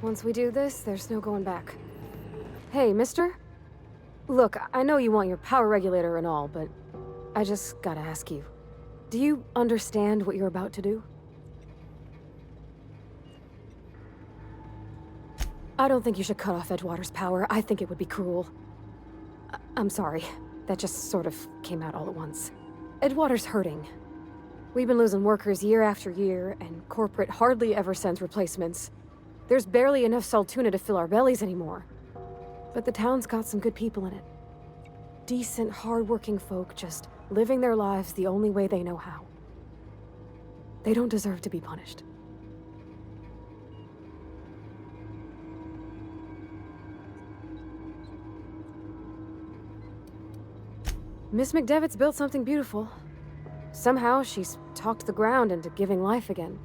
Once we do this, there's no going back. Hey, mister? Look, I know you want your power regulator and all, but I just gotta ask you. Do you understand what you're about to do? I don't think you should cut off Edgewater's power. I think it would be cruel. I'm sorry. That just sort of came out all at once. Edgewater's hurting. We've been losing workers year after year, and corporate hardly ever sends replacements. There's barely enough Saltuna to fill our bellies anymore. But the town's got some good people in it. Decent, hard-working folk just living their lives the only way they know how. They don't deserve to be punished. Miss McDevitt's built something beautiful. Somehow, she's talked the ground into giving life again.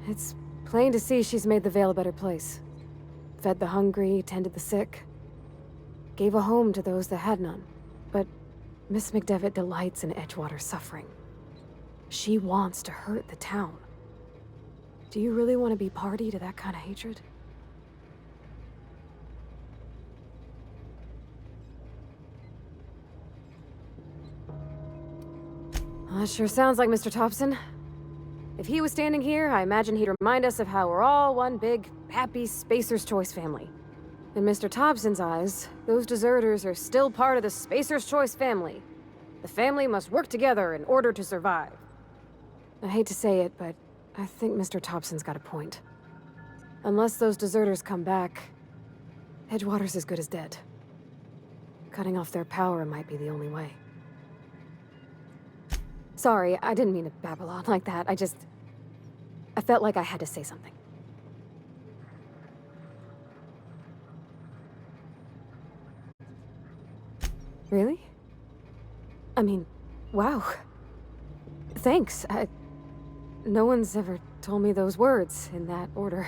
It's plain to see she's made the Vale a better place. Fed the hungry, tended the sick. Gave a home to those that had none. But Miss McDevitt delights in Edgewater's suffering. She wants to hurt the town. Do you really want to be party to that kind of hatred? Well, that sure sounds like Mr. Thompson. If he was standing here, I imagine he'd remind us of how we're all one big, happy Spacer's Choice family. In Mr. Thompson's eyes, those deserters are still part of the Spacer's Choice family. The family must work together in order to survive. I hate to say it, but I think Mr. Thompson's got a point. Unless those deserters come back, Edgewater's as good as dead. Cutting off their power might be the only way. Sorry, I didn't mean to babble on like that. I felt like I had to say something. Really? I mean, wow. Thanks. No one's ever told me those words in that order.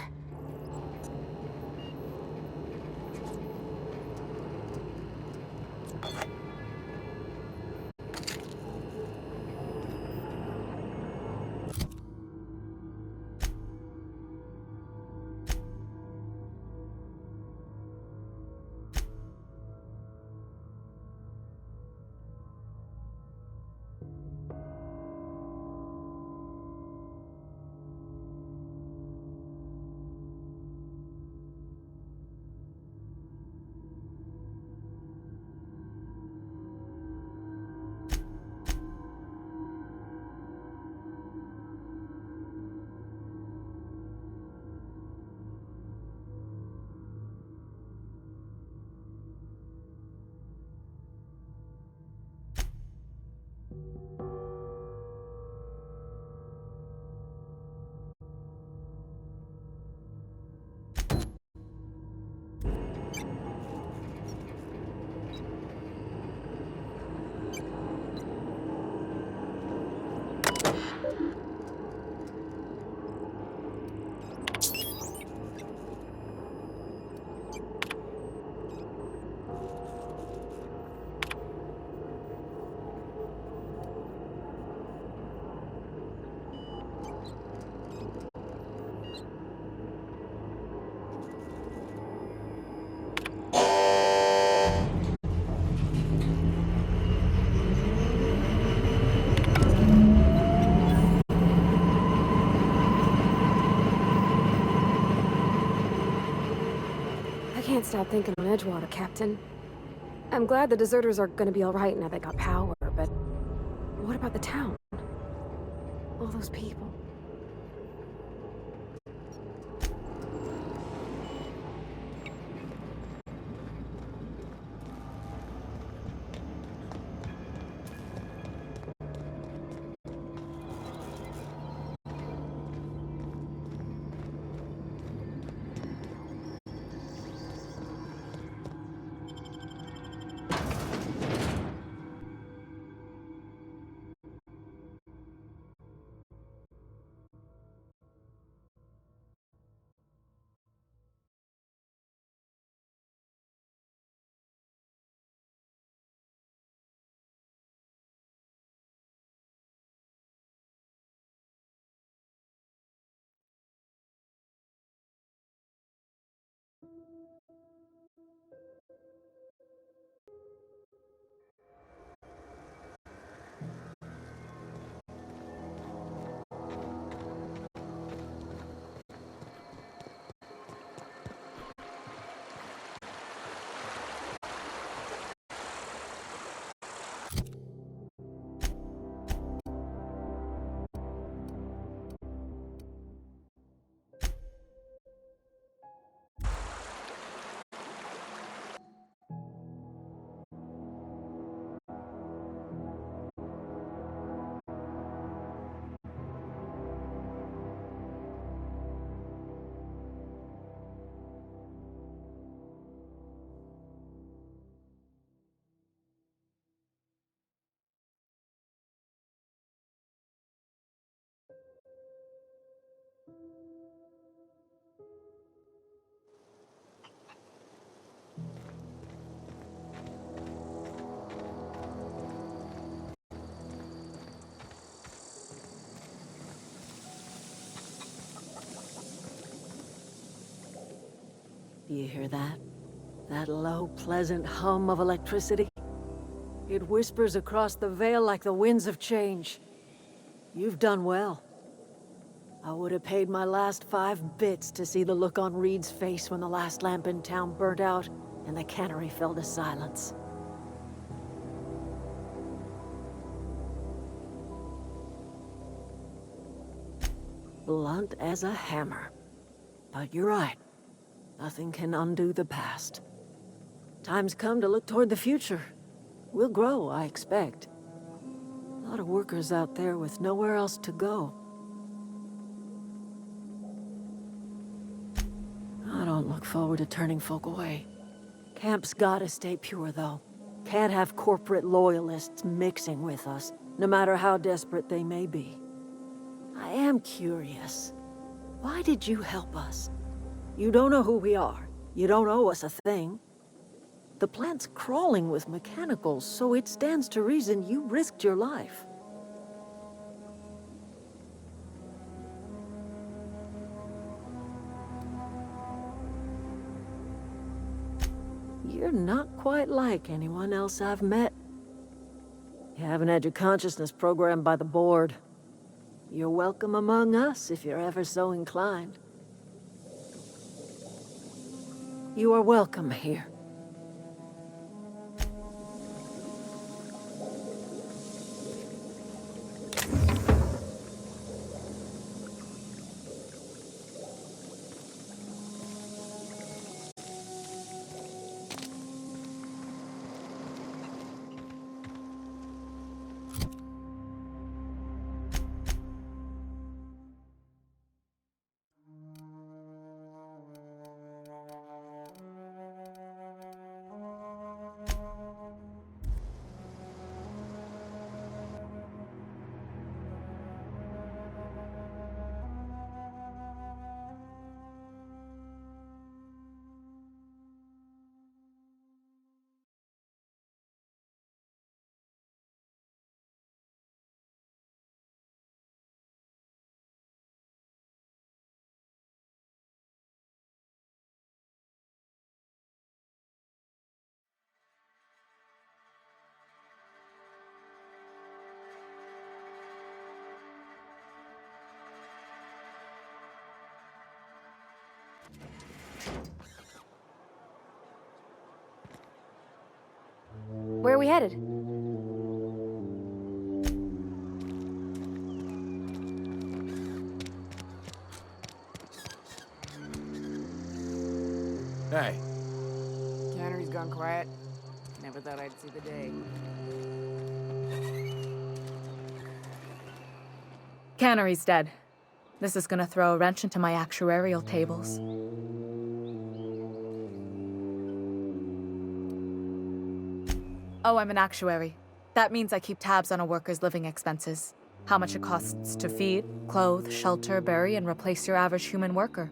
I can't stop thinking on Edgewater, Captain. I'm glad the deserters are gonna be alright now they got power, but what about the town? All those people. You hear that? That low, pleasant hum of electricity? It whispers across the Vale like the winds of change. You've done well. I would have paid my last 5 bits to see the look on Reed's face when the last lamp in town burnt out and the cannery fell to silence. Blunt as a hammer. But you're right. Nothing can undo the past. Time's come to look toward the future. We'll grow, I expect. A lot of workers out there with nowhere else to go. I don't look forward to turning folk away. Camp's gotta stay pure, though. Can't have corporate loyalists mixing with us, no matter how desperate they may be. I am curious. Why did you help us? You don't know who we are. You don't owe us a thing. The plant's crawling with mechanicals, so it stands to reason you risked your life. You're not quite like anyone else I've met. You haven't had your consciousness programmed by the board. You're welcome among us if you're ever so inclined. You are welcome here. Where are we headed? Hey. Cannery's gone quiet. Never thought I'd see the day. Cannery's dead. This is gonna throw a wrench into my actuarial tables. Oh, I'm an actuary. That means I keep tabs on a worker's living expenses. How much it costs to feed, clothe, shelter, bury, and replace your average human worker.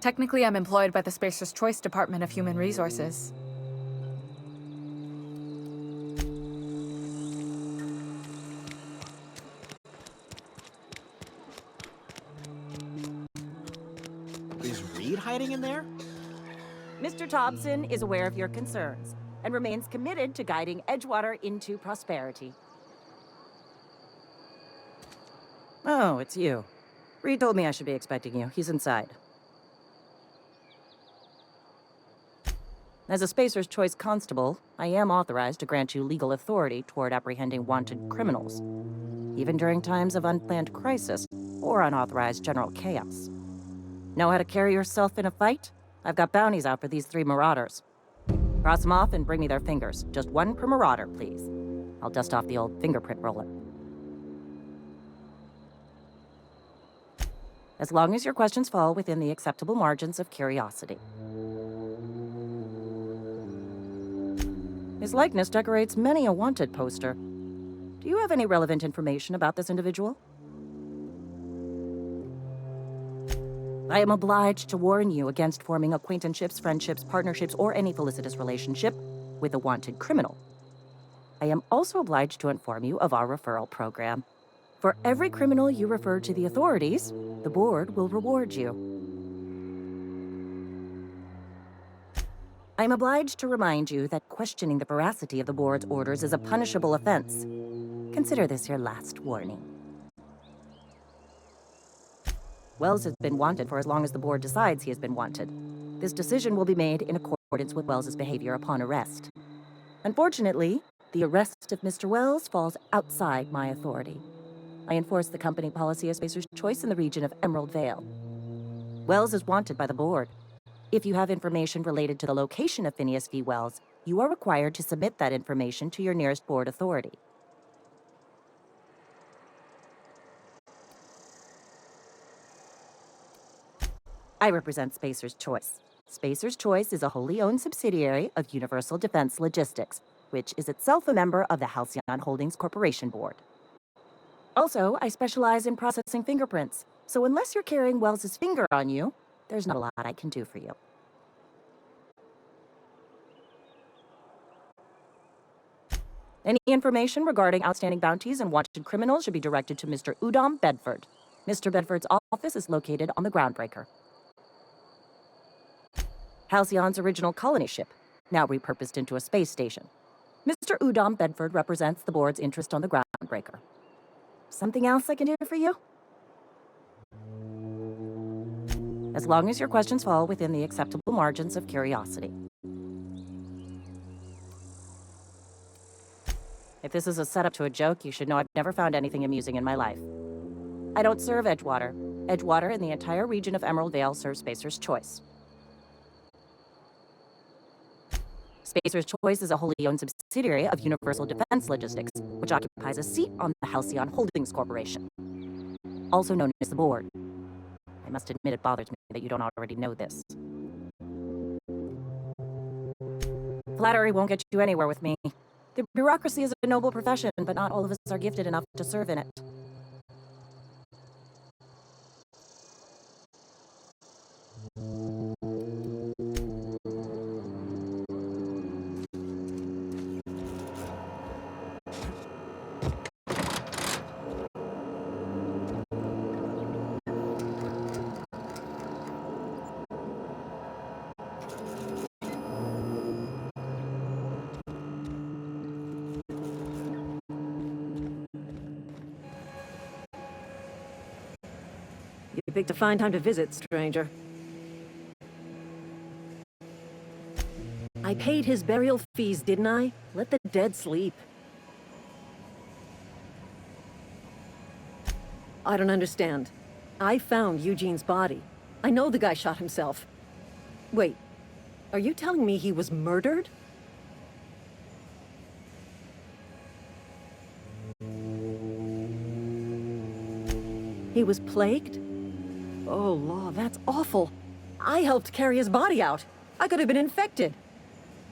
Technically, I'm employed by the Spacer's Choice Department of Human Resources. Is Reed hiding in there? Mr. Thompson is aware of your concerns and remains committed to guiding Edgewater into prosperity. Oh, it's you. Reed told me I should be expecting you. He's inside. As a Spacer's Choice Constable, I am authorized to grant you legal authority toward apprehending wanted criminals, even during times of unplanned crisis or unauthorized general chaos. Know how to carry yourself in a fight? I've got bounties out for these 3 marauders. Cross them off and bring me their fingers. Just 1 per marauder, please. I'll dust off the old fingerprint roller. As long as your questions fall within the acceptable margins of curiosity. His likeness decorates many a wanted poster. Do you have any relevant information about this individual? I am obliged to warn you against forming acquaintanceships, friendships, partnerships, or any felicitous relationship with a wanted criminal. I am also obliged to inform you of our referral program. For every criminal you refer to the authorities, the board will reward you. I'm obliged to remind you that questioning the veracity of the board's orders is a punishable offense. Consider this your last warning. Wells has been wanted for as long as the board decides he has been wanted. This decision will be made in accordance with Wells's behavior upon arrest. Unfortunately, the arrest of Mr. Wells falls outside my authority. I enforce the company policy of Spacer's Choice in the region of Emerald Vale. Wells is wanted by the board. If you have information related to the location of Phineas V. Wells, you are required to submit that information to your nearest board authority. I represent Spacer's Choice. Spacer's Choice is a wholly owned subsidiary of Universal Defense Logistics, which is itself a member of the Halcyon Holdings Corporation Board. Also, I specialize in processing fingerprints, so unless you're carrying Wells's finger on you, there's not a lot I can do for you. Any information regarding outstanding bounties and wanted criminals should be directed to Mr. Udom Bedford. Mr. Bedford's office is located on the Groundbreaker, Halcyon's original colony ship, now repurposed into a space station. Mr. Udom Bedford represents the board's interest on the Groundbreaker. Something else I can do for you? As long as your questions fall within the acceptable margins of curiosity. If this is a setup to a joke, you should know I've never found anything amusing in my life. I don't serve Edgewater. Edgewater and the entire region of Emerald Vale serves Spacer's Choice. Spacer's Choice is a wholly owned subsidiary of Universal Defense Logistics, which occupies a seat on the Halcyon Holdings Corporation, also known as the Board. I must admit it bothers me that you don't already know this. Flattery won't get you anywhere with me. The bureaucracy is a noble profession, but not all of us are gifted enough to serve in it. You picked a fine time to visit, stranger. I paid his burial fees, didn't I? Let the dead sleep. I don't understand. I found Eugene's body. I know the guy shot himself. Wait, are you telling me he was murdered? He was plagued? Oh, Law, that's awful. I helped carry his body out. I could have been infected.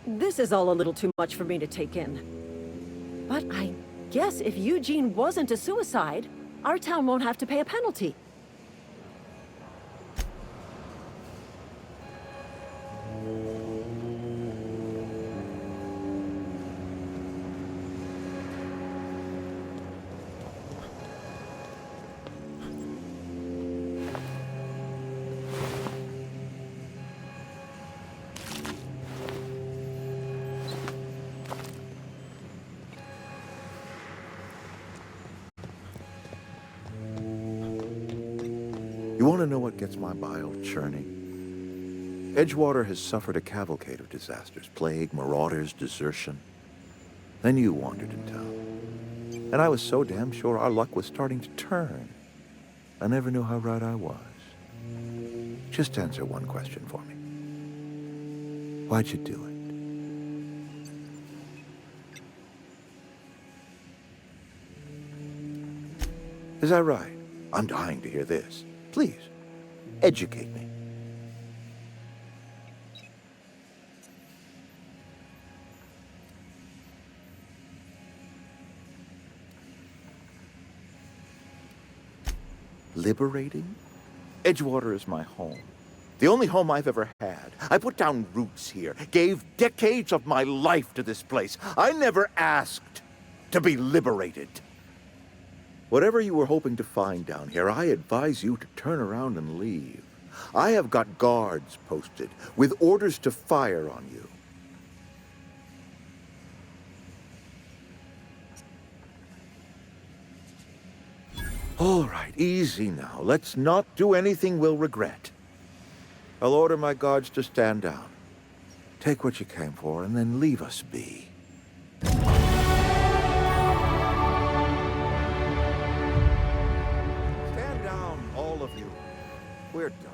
This is all a little too much for me to take in. But I guess if Eugene wasn't a suicide, our town won't have to pay a penalty. You want to know what gets my bile churning? Edgewater has suffered a cavalcade of disasters. Plague, marauders, desertion. Then you wandered in town. And I was so damn sure our luck was starting to turn. I never knew how right I was. Just answer one question for me. Why'd you do it? Is that right? I'm dying to hear this. Please, educate me. Liberating? Edgewater is my home. The only home I've ever had. I put down roots here, gave decades of my life to this place. I never asked to be liberated. Whatever you were hoping to find down here, I advise you to turn around and leave. I have got guards posted with orders to fire on you. All right, easy now. Let's not do anything we'll regret. I'll order my guards to stand down. Take what you came for, and then leave us be. Stand down, all of you. We're done.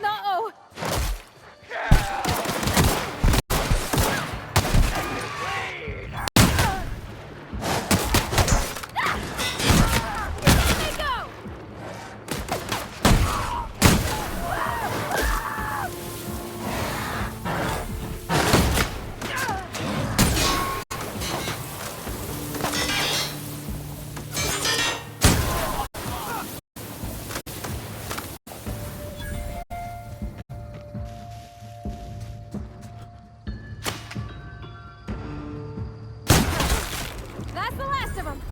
No! That's the last of them!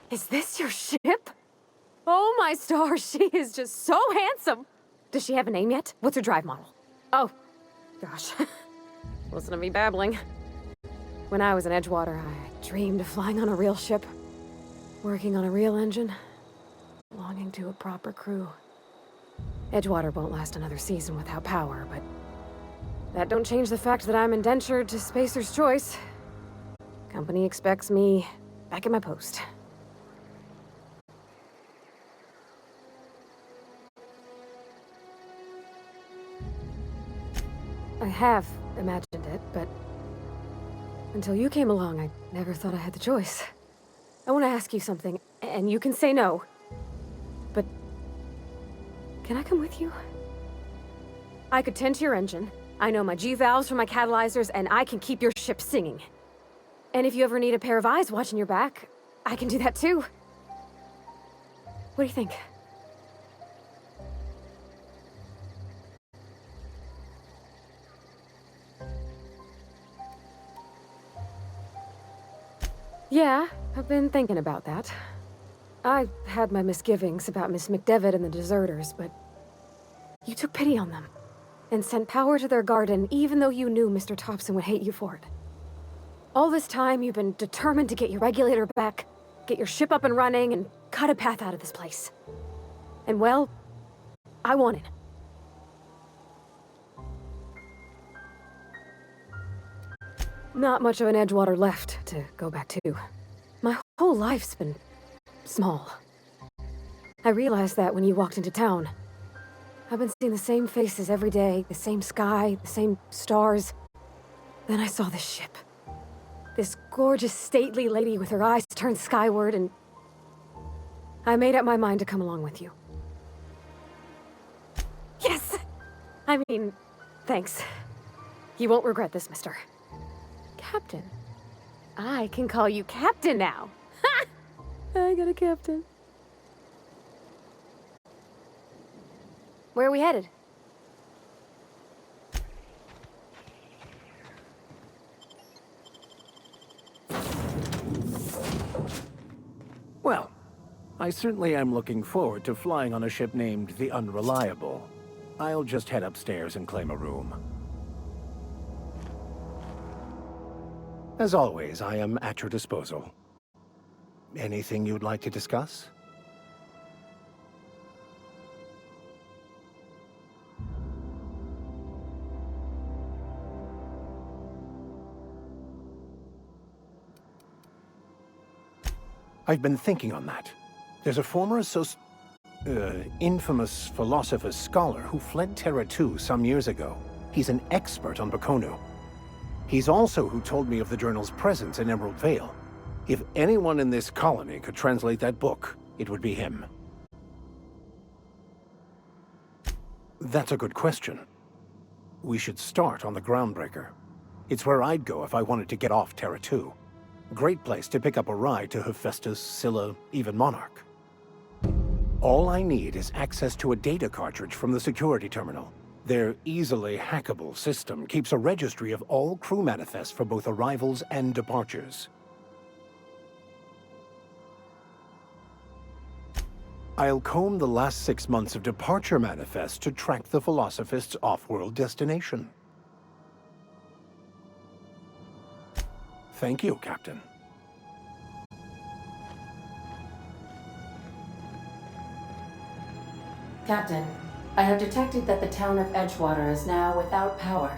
Is this your ship? Oh my stars, she is just so handsome! Does she have a name yet? What's her drive model? Oh, gosh. Listen to me babbling. When I was in Edgewater, I dreamed of flying on a real ship, working on a real engine, belonging to a proper crew. Edgewater won't last another season without power, but that don't change the fact that I'm indentured to Spacer's Choice. Company expects me back at my post. I have imagined it, but until you came along, I never thought I had the choice. I want to ask you something, and you can say no. But can I come with you? I could tend to your engine. I know my G-valves from my catalyzers, and I can keep your ship singing. And if you ever need a pair of eyes watching your back, I can do that too. What do you think? Yeah, I've been thinking about that. I had my misgivings about Miss McDevitt and the deserters, but you took pity on them and sent power to their garden even though you knew Mr. Thompson would hate you for it. All this time, you've been determined to get your regulator back, get your ship up and running, and cut a path out of this place. And well, I won it. Not much of an Edgewater left to go back to. My whole life's been small. I realized that when you walked into town. I've been seeing the same faces every day, the same sky, the same stars. Then I saw this ship. This gorgeous, stately lady with her eyes turned skyward, and I made up my mind to come along with you. Yes! I mean, thanks. You won't regret this, mister. Captain. I can call you Captain now. Ha! I got a captain. Where are we headed? Well, I certainly am looking forward to flying on a ship named the Unreliable. I'll just head upstairs and claim a room. As always, I am at your disposal. Anything you'd like to discuss? I've been thinking on that. There's a former infamous philosopher scholar who fled Terra 2 some years ago. He's an expert on Bakonu. He's also who told me of the journal's presence in Emerald Vale. If anyone in this colony could translate that book, it would be him. That's a good question. We should start on the Groundbreaker. It's where I'd go if I wanted to get off Terra 2. Great place to pick up a ride to Hephaestus, Scylla, even Monarch. All I need is access to a data cartridge from the security terminal. Their easily hackable system keeps a registry of all crew manifests for both arrivals and departures. I'll comb the last 6 months of departure manifests to track the Philosophist's off-world destination. Thank you, Captain. Captain, I have detected that the town of Edgewater is now without power.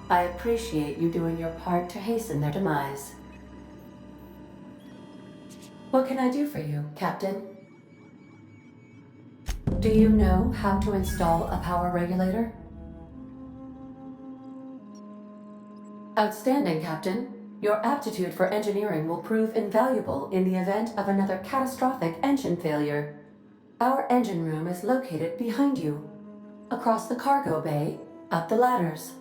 I appreciate you doing your part to hasten their demise. What can I do for you, Captain? Do you know how to install a power regulator? Outstanding, Captain. Your aptitude for engineering will prove invaluable in the event of another catastrophic engine failure. Our engine room is located behind you, across the cargo bay, up the ladders.